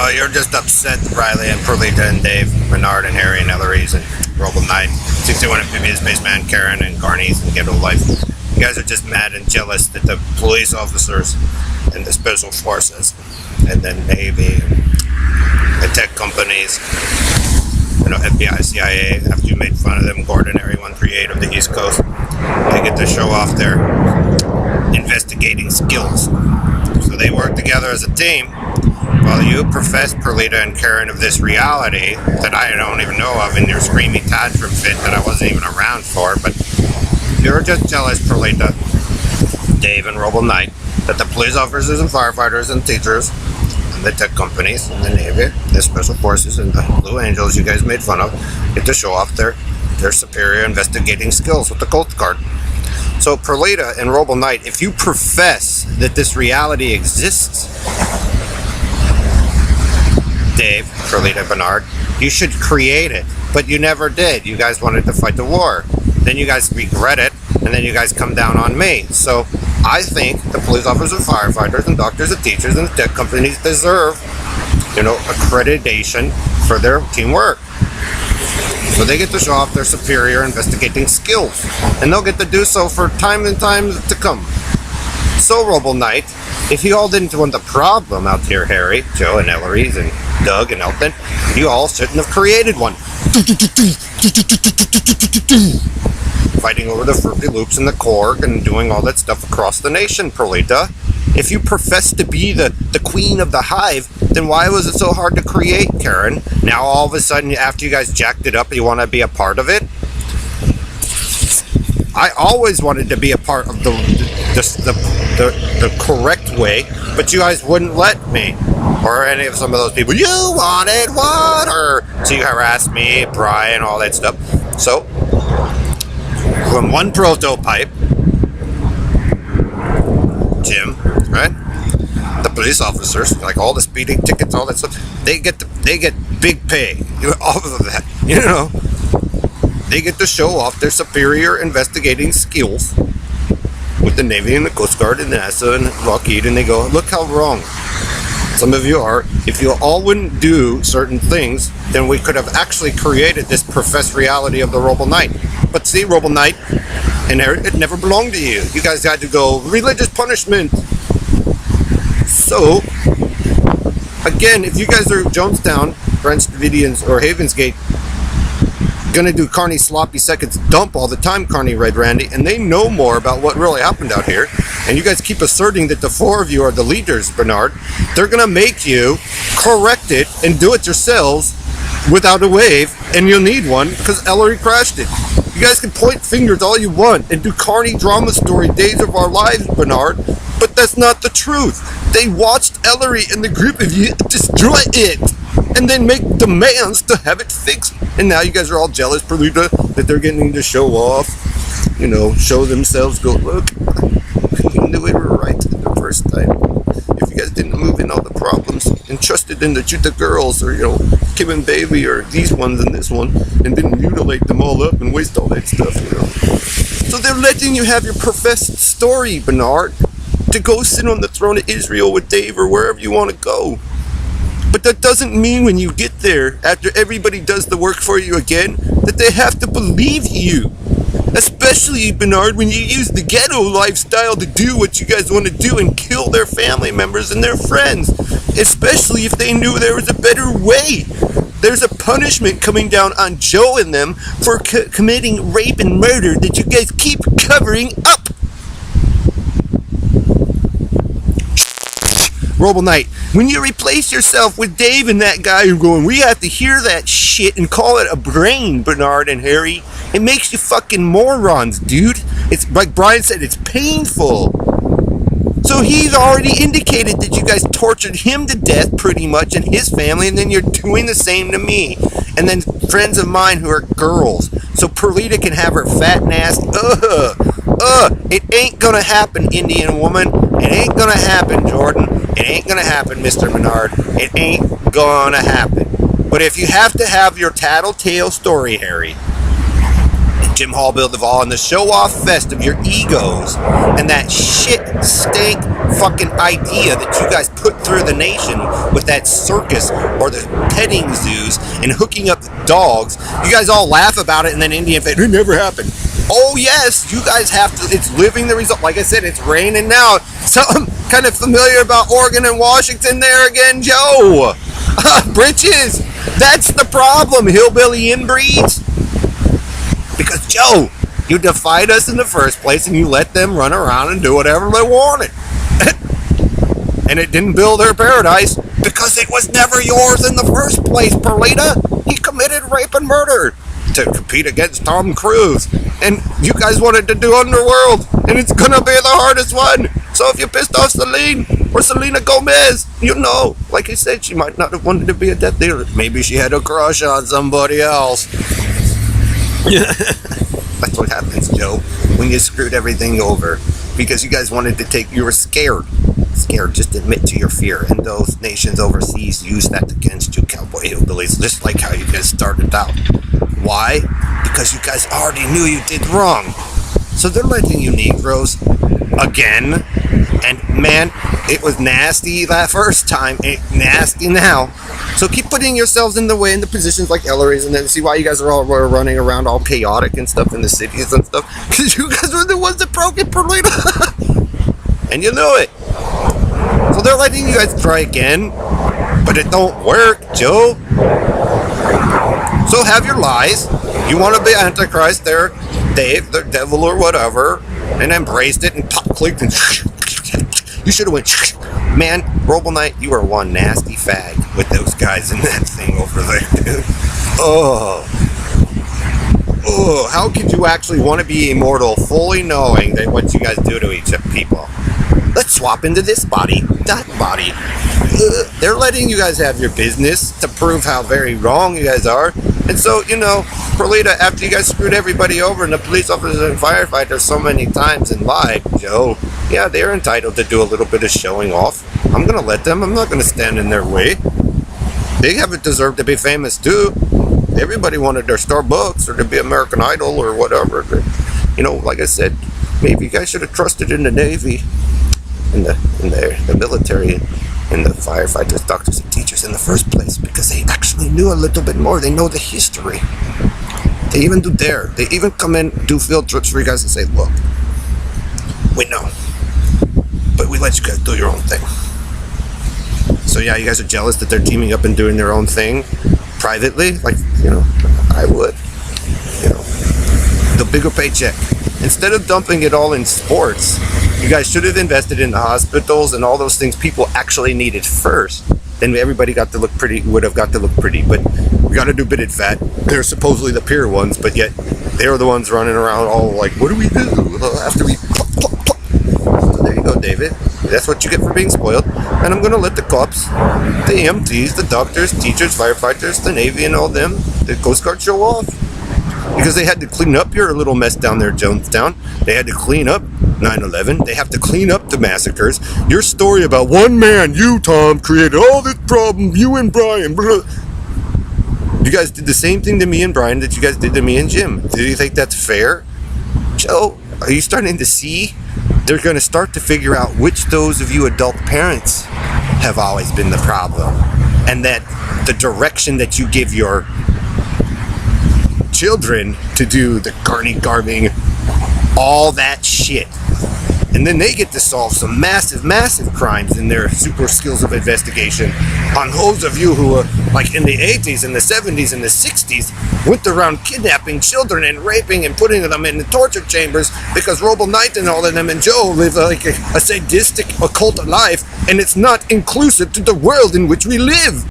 Oh, you're just upset, Riley and Perlita and Dave, Bernard and Harry and Eloise and Roble Knight, 61 Amphibious Spaceman, Karen and Carnies and Ghetto Life. You guys are just mad and jealous that the police officers and the special forces and the Navy and the tech companies, FBI, CIA, after you made fun of them, Gordon, Area 138 of the East Coast, they get to show off their investigating skills. So they work together as a team. While you profess, Perlita and Karen, of this reality that I don't even know of in your screamy tantrum fit that I wasn't even around for, but you're just jealous, Perlita, Dave and Roble Knight, that the police officers and firefighters and teachers and the tech companies and the Navy, the Special Forces and the Blue Angels you guys made fun of get to show off their superior investigating skills with the Coast Guard. So Perlita and Roble Knight, if you profess that this reality exists, Dave, Perlita, Bernard, you should create it, but you never did. You guys wanted to fight the war. Then you guys regret it, and then you guys come down on me. So I think the police officers, firefighters, and doctors and teachers and the tech companies deserve, accreditation for their teamwork. So they get to show off their superior investigating skills, and they'll get to do so for time and time to come. So, Roble Knight, if you all didn't want the problem out here, Harry, Joe, and Eloise, and Doug, and Elton, you all shouldn't have created one. Fighting over the Fruity Loops and the Korg and doing all that stuff across the nation, Perlita. If you profess to be the queen of the hive, then why was it so hard to create, Karen? Now all of a sudden, after you guys jacked it up, you want to be a part of it? I always wanted to be a part of the correct way, but you guys wouldn't let me. Or any of some of those people, you wanted water! So you harassed me, Brian, all that stuff. So, from one prototype, Jim, right? The police officers, like all the speeding tickets, all that stuff, they get big pay. All of that, They get to show off their superior investigating skills with the Navy and the Coast Guard and NASA and Lockheed, and they go, look how wrong some of you are. If you all wouldn't do certain things, then we could have actually created this professed reality of the Roble Knight. But see, Roble Knight and Eric, it never belonged to you. You guys had to go religious punishment. So, again, if you guys are Jonestown, French Davidians, or Havensgate, gonna do Carney Sloppy Seconds dump all the time, Carney Red Randy, and they know more about what really happened out here, and you guys keep asserting that the four of you are the leaders, Bernard, they're gonna make you correct it and do it yourselves without a wave, and you'll need one because Ellery crashed it. You guys can point fingers all you want and do Carney drama story Days of Our Lives, Bernard, but that's not the truth. They watched Ellery and the group of you destroy it and then make demands to have it fixed. And now you guys are all jealous, Perlita, that they're getting to show off, show themselves, go, look, you knew we were right the first time. If you guys didn't move in all the problems and trusted in the Chuta girls or, Kim and Baby or these ones and this one and didn't mutilate them all up and waste all that stuff, So they're letting you have your professed story, Bernard, to go sit on the throne of Israel with Dave or wherever you want to go. But that doesn't mean when you get there, after everybody does the work for you again, that they have to believe you. Especially, Bernard, when you use the ghetto lifestyle to do what you guys want to do and kill their family members and their friends. Especially if they knew there was a better way. There's a punishment coming down on Joe and them for committing rape and murder that you guys keep covering up. Roble Knight, when you replace yourself with Dave and that guy who's going, we have to hear that shit and call it a brain, Bernard and Harry, it makes you fucking morons, dude. It's like Brian said, it's painful. So he's already indicated that you guys tortured him to death pretty much and his family, and then you're doing the same to me. And then friends of mine who are girls. So Perlita can have her fat ass. It ain't gonna happen, Indian woman. It ain't gonna happen, Jordan. It ain't gonna happen, Mr. Menard. It ain't gonna happen. But if you have to have your tattletale story, Harry, Jim Hall, Bill Duvall, and the show-off fest of your egos and that shit stink fucking idea that you guys put through the nation with that circus or the petting zoos and hooking up dogs. You guys all laugh about it, and then Indian Faith, it never happened. Oh yes, you guys have to. It's living the result. Like I said, it's raining now. So I'm kind of familiar about Oregon and Washington there again, Joe. Britches, that's the problem, hillbilly inbreeds. Because Joe, you defied us in the first place, and you let them run around and do whatever they wanted. And it didn't build their paradise because it was never yours in the first place, Perlita. He committed rape and murder to compete against Tom Cruise. And you guys wanted to do Underworld, and it's gonna be the hardest one. So if you pissed off Celine or Selena Gomez, you know, like I said, she might not have wanted to be a death dealer. Maybe she had a crush on somebody else. That's what happens, Joe, when you screwed everything over. Because you guys wanted to take, you were scared. Just admit to your fear. And those nations overseas use that against you, cowboy hillbillies, just like how you guys started out. Why? Because you guys already knew you did wrong. So they're letting you Negroes again. And man, it was nasty that first time. It's nasty now. So keep putting yourselves in the way in the positions like Hillary's, and then see why you guys are all running around all chaotic and stuff in the cities and stuff. Because you guys were the ones that broke it, Perlita. And you know it. So they're letting you guys try again. But it don't work, Joe. So have your lies. You want to be Antichrist there, Dave, the devil or whatever, and embraced it and clicked and you should have went. Man, Robo Knight, you are one nasty fag with those guys in that thing over there, dude. Oh, how could you actually want to be immortal fully knowing that what you guys do to each people? Let's swap into this body, that body. They're letting you guys have your business to prove how very wrong you guys are. And so, you know, Perlita, after you guys screwed everybody over and the police officers and firefighters so many times and lied, Joe, yeah, they're entitled to do a little bit of showing off. I'm going to let them. I'm not going to stand in their way. They haven't deserved to be famous, too. Everybody wanted their Starbucks or to be American Idol or whatever. You know, like I said, maybe you guys should have trusted in the Navy, in the military, and the firefighters, doctors, and teachers in the first place, because they actually knew a little bit more. They know the history. They even do dare. They even come in, do field trips for you guys and say, look, we know, but we let you guys do your own thing. So yeah, you guys are jealous that they're teaming up and doing their own thing privately? Like, you know, I would. You know, the bigger paycheck. Instead of dumping it all in sports, you guys should have invested in the hospitals and all those things people actually needed first. Then everybody got to look pretty, would have got to look pretty. But we got to do bit fat. They're supposedly the peer ones, but yet they're the ones running around all like, what do we do after we plop, plop, plop. So there you go, David. That's what you get for being spoiled. And I'm going to let the cops, the EMTs, the doctors, teachers, firefighters, the Navy, and all them, the Coast Guard show off. Because they had to clean up your little mess down there, Jonestown. They had to clean up 9/11. They have to clean up the massacres. Your story about one man, you, Tom, created all this problem, you and Brian. Blah. You guys did the same thing to me and Brian that you guys did to me and Jim. Do you think that's fair? Joe, are you starting to see? They're going to start to figure out which those of you adult parents have always been the problem. And that the direction that you give your children to do the garbing, all that shit. And then they get to solve some massive, massive crimes in their super skills of investigation on those of you who, like in the 80s and the 70s and the 60s, went around kidnapping children and raping and putting them in the torture chambers because Robo Knight and all of them and Joe live like a sadistic, occult life, and it's not inclusive to the world in which we live.